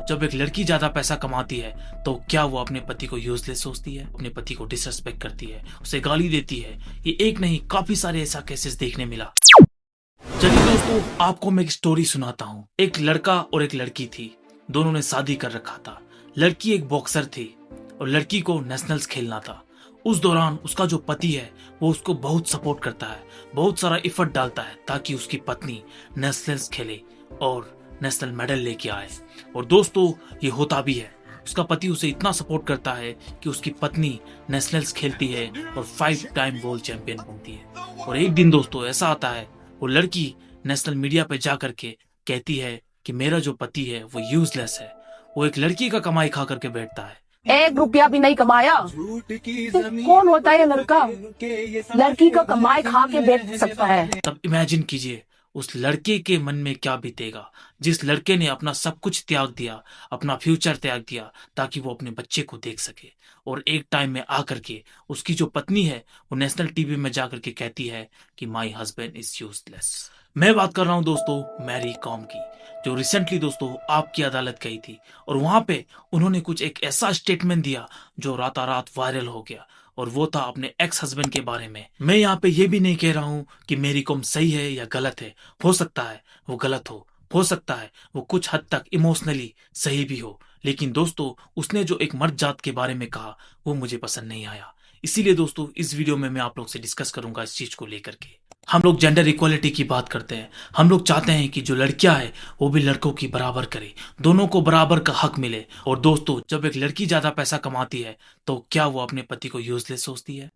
जब एक लड़की ज्यादा पैसा कमाती है तो क्या वो अपने पति को यूजलेस सोचती है, अपने पति को डिसरेस्पेक्ट करती है, उसे गाली देती है? ये एक नहीं काफी सारे ऐसा केसेस देखने मिला। चलिए दोस्तों, आपको मैं एक स्टोरी सुनाता हूँ। एक लड़का और एक लड़की थी, दोनों ने शादी कर रखा था। लड़की एक बॉक्सर थी और लड़की को नेशनल्स खेलना था। उस दौरान उसका जो पति है वो उसको बहुत सपोर्ट करता है, बहुत सारा एफर्ट डालता है ताकि उसकी पत्नी नेशनल्स खेले और नेशनल मेडल लेके आए। और दोस्तों, ये होता भी है। उसका पति उसे इतना सपोर्ट करता है कि उसकी पत्नी नेशनल्स खेलती है और 5 टाइम वर्ल्ड चैंपियन बनती है। और एक दिन दोस्तों ऐसा आता है, वो लड़की नेशनल मीडिया पे जा करके कहती है कि मेरा जो पति है वो यूजलेस है, वो एक लड़की का कमाई खा करके बैठता है। 1 रुपया भी नहीं कमाया। कौन होता है ये लड़का? लड़की का कमाई खा के बैठ सकता है। तब इमेजिन कीजिए उस लड़के के मन में क्या बीतेगा, जिस लड़के ने अपना सब कुछ त्याग दिया, अपना फ्यूचर त्याग दिया ताकि वो अपने बच्चे को देख सके। और एक टाइम में आकर के उसकी जो पत्नी है वो नेशनल टीवी में जाकर के कहती है कि माई हस्बैंड इज यूजलेस। मैं बात कर रहा हूं दोस्तों मैरी कॉम की, जो रिसेंटली दोस्तों आपकी अदालत गई थी। और वहां पे उन्होंने कुछ एक ऐसा स्टेटमेंट दिया जो रातारात वायरल हो गया, और वो था अपने एक्स हस्बैंड के बारे में। मैं यहाँ पे ये भी नहीं कह रहा हूँ कि मेरी कॉम सही है या गलत है। हो सकता है वो गलत हो सकता है वो कुछ हद तक इमोशनली सही भी हो। लेकिन दोस्तों, उसने जो एक मर्द जात के बारे में कहा वो मुझे पसंद नहीं आया। इसीलिए दोस्तों इस वीडियो में मैं आप लोग से डिस्कस करूंगा इस चीज को लेकर के। हम लोग जेंडर इक्वालिटी की बात करते हैं। हम लोग चाहते हैं कि जो लड़कियां है वो भी लड़कों की बराबर करे, दोनों को बराबर का हक मिले। और दोस्तों, जब एक लड़की ज्यादा पैसा कमाती है तो क्या वो अपने पति को यूजलेस सोचती है?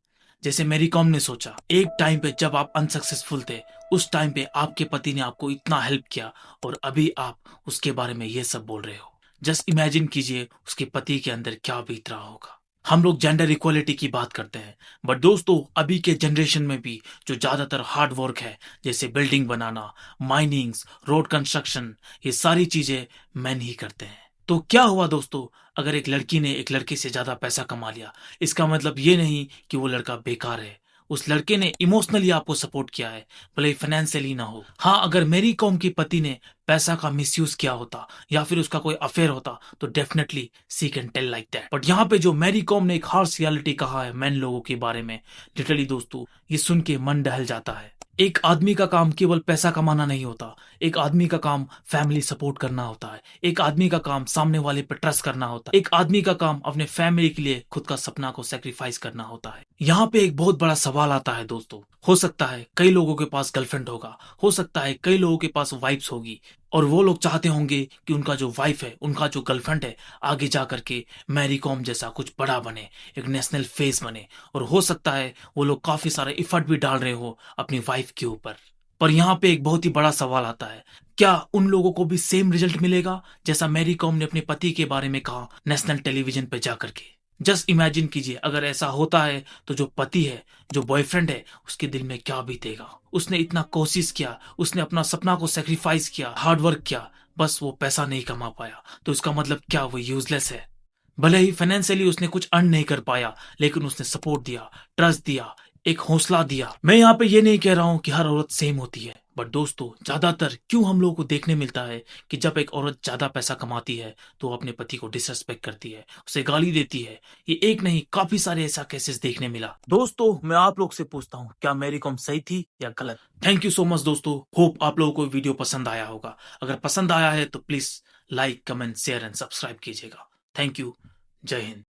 जैसे मेरी कॉम ने सोचा, एक टाइम पे जब आप अनसक्सेसफुल थे, उस टाइम पे आपके पति ने आपको इतना हेल्प किया और अभी आप उसके बारे में ये सब बोल रहे हो। जस्ट इमेजिन कीजिए उसके पति के अंदर क्या बीत रहा होगा। हम लोग जेंडर इक्वालिटी की बात करते हैं, बट दोस्तों अभी के जनरेशन में भी जो ज्यादातर हार्ड वर्क है, जैसे बिल्डिंग बनाना, माइनिंग्स, रोड कंस्ट्रक्शन, ये सारी चीजें मैन ही करते हैं। तो क्या हुआ दोस्तों, अगर एक लड़की ने एक लड़के से ज्यादा पैसा कमा लिया, इसका मतलब ये नहीं कि वो लड़का बेकार है। उस लड़के ने इमोशनली आपको सपोर्ट किया है, भले ही फाइनेंशियली ना हो। हाँ, अगर मेरी कॉम के पति ने पैसा का मिसयूज किया होता या फिर उसका कोई अफेयर होता तो definitely she can tell like that. But यहाँ पे जो मैरी कॉम ने एक हार्श रियलिटी कहा है मैन लोगों के बारे में, लिटरली दोस्तों ये सुन के मन दहल जाता है। एक आदमी का काम केवल पैसा कमाना नहीं होता, एक आदमी का काम फैमिली सपोर्ट करना होता है, एक आदमी का काम सामने वाले पर ट्रस्ट करना होता है, एक आदमी का काम अपने फैमिली के लिए खुद का सपना को सेक्रीफाइस करना होता है। यहाँ पे एक बहुत बड़ा सवाल आता है दोस्तों। हो सकता है कई लोगों के पास गर्लफ्रेंड होगा, हो सकता है कई लोगों के पास वाइफ्स होगी, और वो लोग चाहते होंगे कि उनका जो वाइफ है, उनका जो गर्लफ्रेंड है, आगे जा करके मैरी कॉम जैसा कुछ बड़ा बने, एक नेशनल फेस बने। और हो सकता है वो लोग काफी सारे इफर्ट भी डाल रहे हो अपनी वाइफ के ऊपर। पर यहाँ पे एक बहुत ही बड़ा सवाल आता है, क्या उन लोगों को भी सेम रिजल्ट मिलेगा जैसा मैरी कॉम ने अपने पति के बारे में कहा नेशनल टेलीविजन पे जाकर के? जस्ट इमेजिन कीजिए अगर ऐसा होता है तो जो पति है, जो बॉयफ्रेंड है, उसके दिल में क्या बीतेगा। उसने इतना कोशिश किया, उसने अपना सपना को सेक्रीफाइस किया, हार्ड वर्क किया, बस वो पैसा नहीं कमा पाया तो इसका मतलब क्या वो यूजलेस है? भले ही फाइनेंशियली उसने कुछ अर्न नहीं कर पाया, लेकिन उसने सपोर्ट दिया, ट्रस्ट दिया, एक हौसला दिया। मैं यहाँ पे ये नहीं कह रहा हूँ कि हर औरत सेम होती है, बट दोस्तों ज्यादातर क्यों हम लोगों को देखने मिलता है कि जब एक औरत ज्यादा पैसा कमाती है तो वो अपने पति को डिसरेस्पेक्ट करती है, उसे गाली देती है। ये एक नहीं काफी सारे ऐसा केसेस देखने मिला। दोस्तों मैं आप लोग से पूछता हूँ, क्या मेरी कॉम सही थी या गलत? थैंक यू सो मच दोस्तों, होप आप लोगों को वीडियो पसंद आया होगा। अगर पसंद आया है तो please like, comment, share and subscribe कीजिएगा। Thank you. जय हिंद।